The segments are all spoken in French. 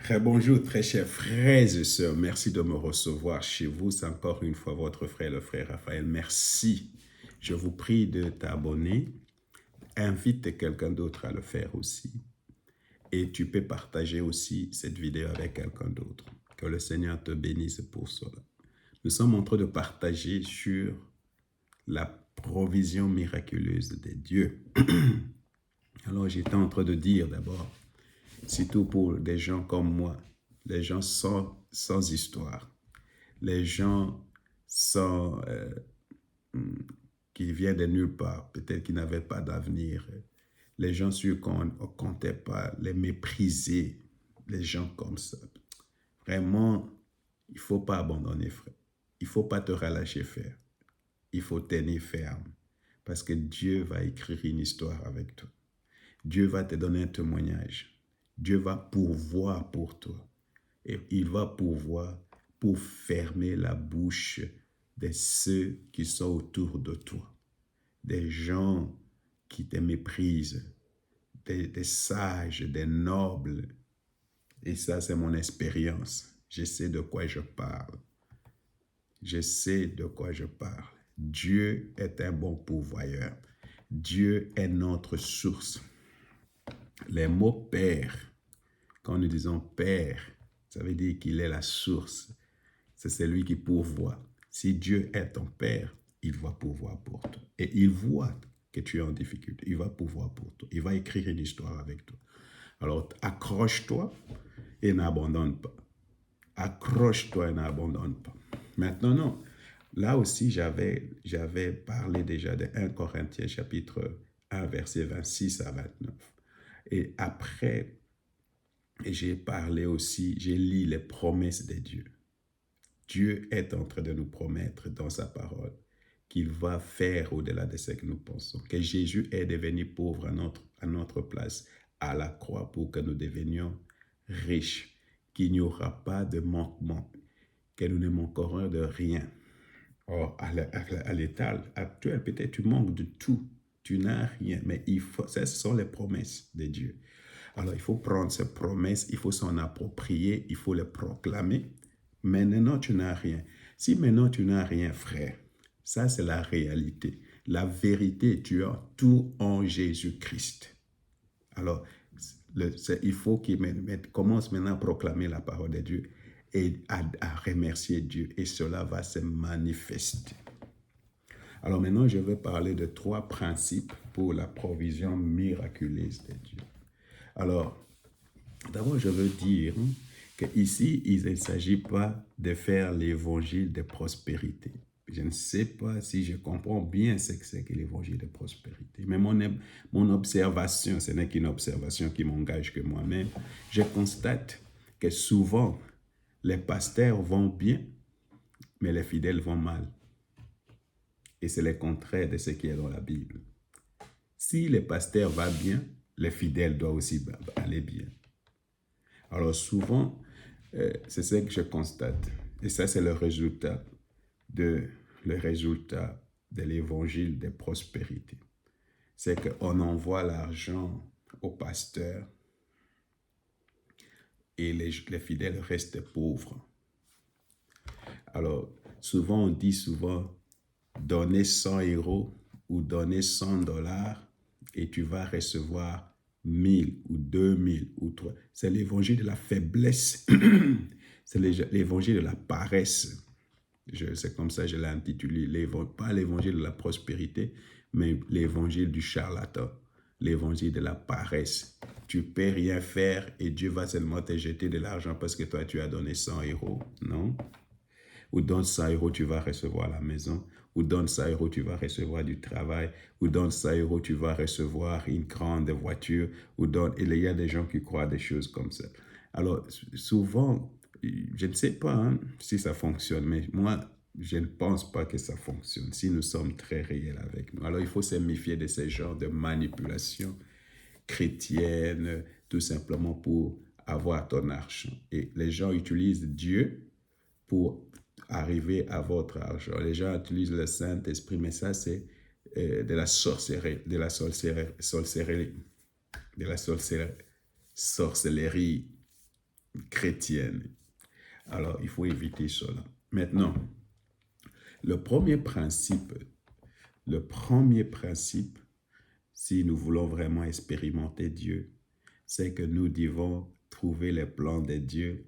Très bonjour, très chers frères et sœurs. Merci de me recevoir chez vous. C'est encore une fois votre frère, le frère Raphaël. Merci. Je vous prie de t'abonner. Invite quelqu'un d'autre à le faire aussi. Et tu peux partager aussi cette vidéo avec quelqu'un d'autre. Que le Seigneur te bénisse pour cela. Nous sommes en train de partager sur la provision miraculeuse de Dieu. Alors j'étais en train de dire d'abord, surtout pour des gens comme moi, les gens sans histoire, les gens sans, qui viennent de nulle part, peut-être qui n'avaient pas d'avenir, les gens sur qu'on ne comptait pas, les mépriser, les gens comme ça. Vraiment, il ne faut pas abandonner, frère. Il ne faut pas te relâcher faire. Il faut tenir ferme parce que Dieu va écrire une histoire avec toi. Dieu va te donner un témoignage. Dieu va pourvoir pour toi. Et il va pourvoir pour fermer la bouche de ceux qui sont autour de toi. Des gens qui te méprisent, des sages, des nobles. Et ça, c'est mon expérience. Je sais de quoi je parle. Je sais de quoi je parle. Dieu est un bon pourvoyeur. Dieu est notre source. Les mots Père, quand nous disons Père, ça veut dire qu'il est la source. C'est celui qui pourvoit. Si Dieu est ton Père, il va pourvoir pour toi. Et il voit que tu es en difficulté. Il va pourvoir pour toi. Il va écrire une histoire avec toi. Alors, accroche-toi et n'abandonne pas. Accroche-toi et n'abandonne pas. Maintenant, non. Là aussi, j'avais parlé déjà de 1 Corinthiens chapitre 1, verset 26 à 29. Et après, j'ai parlé aussi, j'ai lu les promesses de Dieu. Dieu est en train de nous promettre dans sa parole qu'il va faire au-delà de ce que nous pensons, que Jésus est devenu pauvre à notre place à la croix pour que nous devenions riches, qu'il n'y aura pas de manquement, que nous ne manquerons de rien. Or, à l'état actuel, peut-être tu manques de tout, tu n'as rien, mais ce sont les promesses de Dieu. Alors, il faut prendre ces promesses, il faut s'en approprier, il faut les proclamer. Maintenant, tu n'as rien. Si maintenant tu n'as rien, frère, ça c'est la réalité. La vérité, tu as tout en Jésus-Christ. Alors, il faut qu'il commence maintenant à proclamer la parole de Dieu et à remercier Dieu. Et cela va se manifester. Alors maintenant, je vais parler de 3 principes pour la provision miraculeuse de Dieu. Alors, d'abord, je veux dire qu'ici, il ne s'agit pas de faire l'évangile de prospérité. Je ne sais pas si je comprends bien ce que c'est que l'évangile de prospérité. Mais mon observation, ce n'est qu'une observation qui m'engage que moi-même, je constate que souvent, les pasteurs vont bien, mais les fidèles vont mal. Et c'est le contraire de ce qui est dans la Bible. Si le pasteur va bien, les fidèles doivent aussi aller bien. Alors souvent, c'est ce que je constate. Et ça, c'est le résultat de l'évangile de prospérité. C'est qu'on envoie l'argent au pasteur et les fidèles restent pauvres. Alors, souvent, on dit donner 100 € ou donner 100 $ et tu vas recevoir 1000 ou 2000 ou 3. C'est l'évangile de la faiblesse. C'est l'évangile de la paresse. C'est comme ça que je l'ai intitulé. Pas l'évangile de la prospérité, mais l'évangile du charlatan. L'évangile de la paresse. Tu ne peux rien faire et Dieu va seulement te jeter de l'argent parce que toi, tu as donné 100 €. Non? Ou donne 100 €, tu vas recevoir la maison. Ou donne 100 €, tu vas recevoir du travail. Ou donne 100 €, tu vas recevoir une grande voiture. Il y a des gens qui croient des choses comme ça. Alors, souvent, je ne sais pas si ça fonctionne, mais moi, je ne pense pas que ça fonctionne si nous sommes très réels avec nous. Alors, il faut se méfier de ce genre de manipulation chrétienne, tout simplement pour avoir ton argent. Et les gens utilisent Dieu pour arriver à votre argent. Les gens utilisent le Saint-Esprit, mais ça, c'est de la sorcellerie, sorcellerie. chrétienne. Alors, il faut éviter cela. Maintenant, le premier principe, si nous voulons vraiment expérimenter Dieu, c'est que nous devons trouver les plans de Dieu.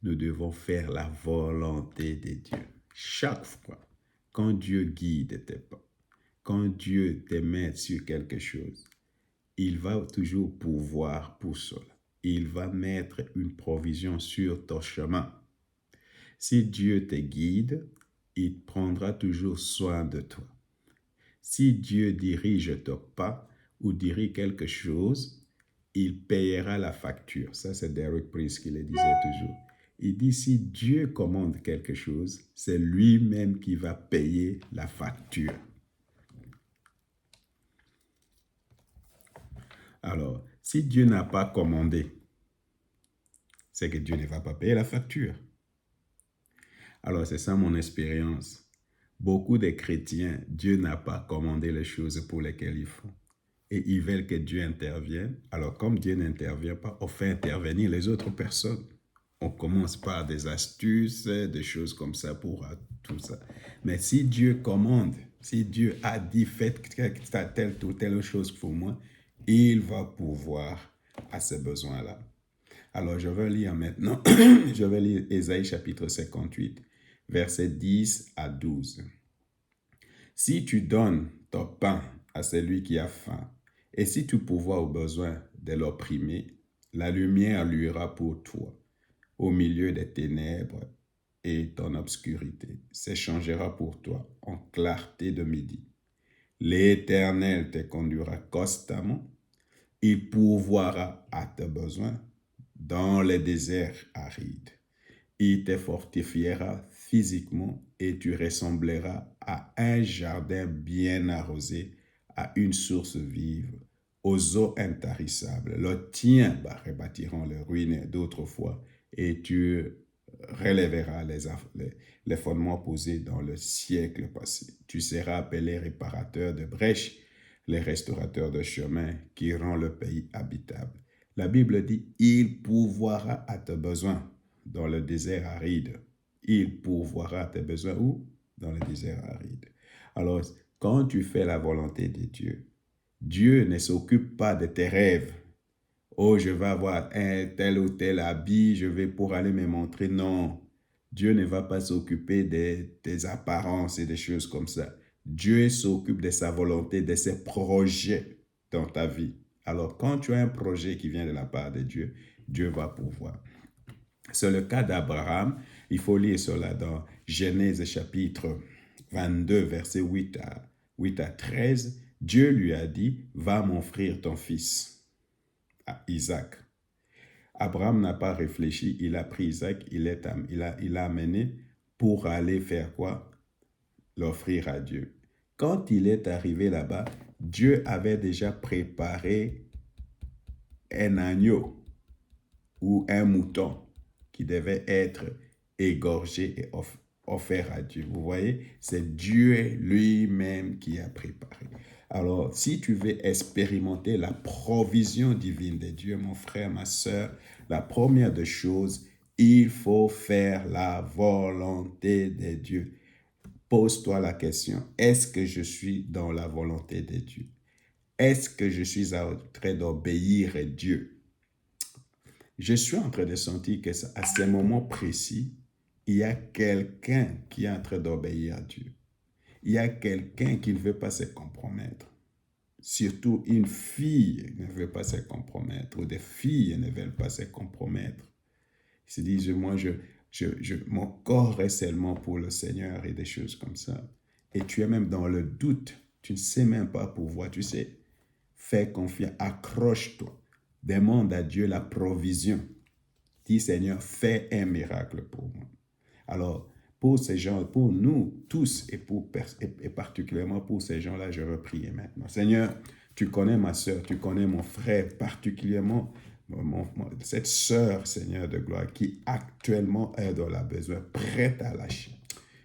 Nous devons faire la volonté de Dieu. Chaque fois, quand Dieu guide tes pas, quand Dieu te met sur quelque chose, il va toujours pourvoir pour cela. Il va mettre une provision sur ton chemin. Si Dieu te guide, il prendra toujours soin de toi. Si Dieu dirige ton pas ou dirige quelque chose, il payera la facture. Ça, c'est Derek Prince qui le disait toujours. Il dit, si Dieu commande quelque chose, c'est lui-même qui va payer la facture. Alors, si Dieu n'a pas commandé, c'est que Dieu ne va pas payer la facture. Alors, c'est ça mon expérience. Beaucoup de chrétiens, Dieu n'a pas commandé les choses pour lesquelles ils font. Et ils veulent que Dieu intervienne. Alors, comme Dieu n'intervient pas, on fait intervenir les autres personnes. On commence par des astuces, des choses comme ça pour tout ça. Mais si Dieu commande, si Dieu a dit, faites telle ou telle chose pour moi, il va pourvoir à ces besoins-là. Alors, je vais lire maintenant, je vais lire Ésaïe chapitre 58, versets 10 à 12. Si tu donnes ton pain à celui qui a faim, et si tu pourvois aux besoins de l'opprimé, la lumière luira pour toi au milieu des ténèbres, et ton obscurité s'échangera pour toi en clarté de midi. L'Éternel te conduira constamment, il pourvoira à tes besoins dans les déserts arides. Il te fortifiera physiquement et tu ressembleras à un jardin bien arrosé, à une source vive, aux eaux intarissables. Le tien rebâtiront les ruines d'autrefois et tu relèveras les fondements posés dans le siècle passé. Tu seras appelé réparateur de brèches, les restaurateurs de chemins qui rend le pays habitable. La Bible dit, il pourvoira à tes besoins dans le désert aride. Il pourvoira à tes besoins où? Dans le désert aride. Alors, quand tu fais la volonté de Dieu, Dieu ne s'occupe pas de tes rêves. Oh, je vais avoir un tel ou tel habit, je vais pour aller me montrer. Non, Dieu ne va pas s'occuper des apparences et des choses comme ça. Dieu s'occupe de sa volonté, de ses projets dans ta vie. Alors, quand tu as un projet qui vient de la part de Dieu, Dieu va pourvoir. C'est le cas d'Abraham. Il faut lire cela dans Genèse chapitre 22, versets 8 à 13. Dieu lui a dit, va m'offrir ton fils, à Isaac. Abraham n'a pas réfléchi, il a pris Isaac, il l'a amené pour aller faire quoi? L'offrir à Dieu. Quand il est arrivé là-bas, Dieu avait déjà préparé un agneau ou un mouton qui devait être égorgé et offert à Dieu. Vous voyez, c'est Dieu lui-même qui a préparé. Alors, si tu veux expérimenter la provision divine de Dieu, mon frère, ma soeur, la première des choses, il faut faire la volonté de Dieu. Pose-toi la question, est-ce que je suis dans la volonté de Dieu? Est-ce que je suis en train d'obéir à Dieu? Je suis en train de sentir qu'à ce moment précis, il y a quelqu'un qui est en train d'obéir à Dieu. Il y a quelqu'un qui ne veut pas se compromettre. Surtout une fille ne veut pas se compromettre ou des filles ne veulent pas se compromettre. Ils se disent, moi, mon corps est seulement pour le Seigneur et des choses comme ça. Et tu es même dans le doute. Tu ne sais même pas pourquoi. Tu sais, fais confiance, accroche-toi. Demande à Dieu la provision. Dis, Seigneur, fais un miracle pour moi. Alors, pour ces gens, pour nous tous et particulièrement pour ces gens-là, je veux prier maintenant. Seigneur, tu connais ma soeur, tu connais mon frère, particulièrement cette sœur, Seigneur de gloire, qui actuellement est dans la besoin, prête à lâcher.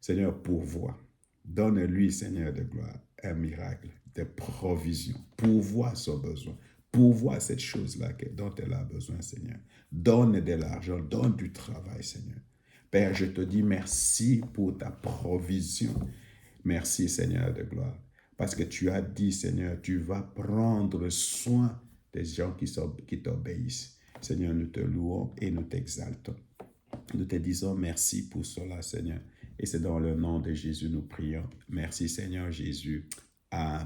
Seigneur, pourvois. Donne-lui, Seigneur de gloire, un miracle de provision. Pourvois son besoin. pourvois cette chose-là dont elle a besoin, Seigneur. Donne de l'argent, donne du travail, Seigneur. Père, je te dis merci pour ta provision. Merci, Seigneur de gloire. Parce que tu as dit, Seigneur, tu vas prendre soin des gens qui t'obéissent. Seigneur, nous te louons et nous t'exaltons. Nous te disons merci pour cela, Seigneur. Et c'est dans le nom de Jésus nous prions. Merci, Seigneur Jésus. Amen.